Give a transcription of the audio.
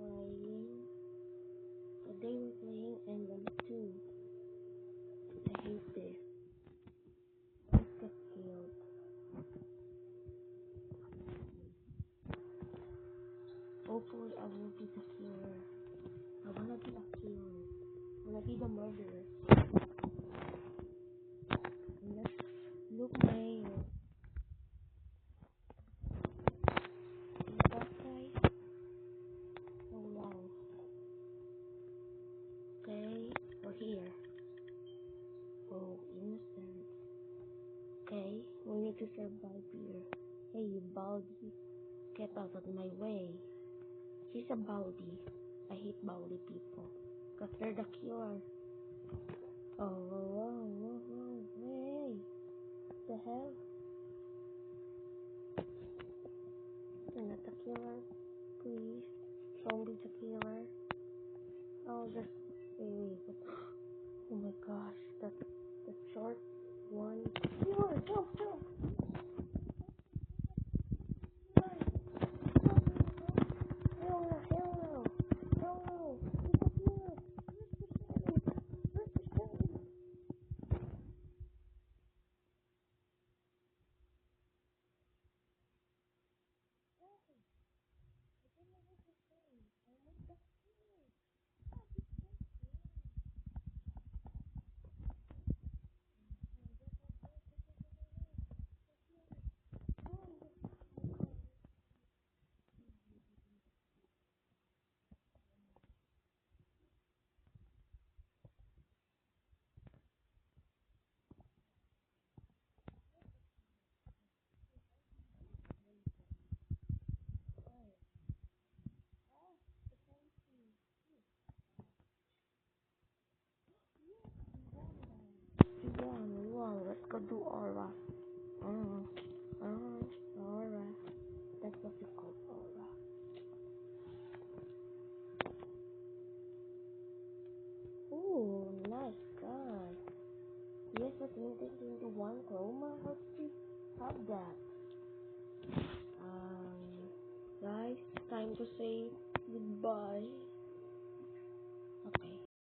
playing. Today we're playing Emblem 2. I hate this. Let's get killed. Hopefully I will be the killer. I wanna be a killer. I wanna be the murderer. And let's look my that guy. Oh wow. Okay, we're here. Oh, innocent. Okay, we need to survive here. Hey, you baldy. Get out of my way. He's a baldy. I hate baldy people. Cause they're the cure. Oh, whoa, hey. What the hell? You're not the killer. Please. Don't be the killer. Oh, just wait. Oh my gosh, that short one. Killer, help! Hell no! He's a killer! We won. Let's go do aura. Aura. That's what we call aura. Ooh, nice gun. Yes, a 2021 Chroma. How did you have that? Guys, time to say goodbye.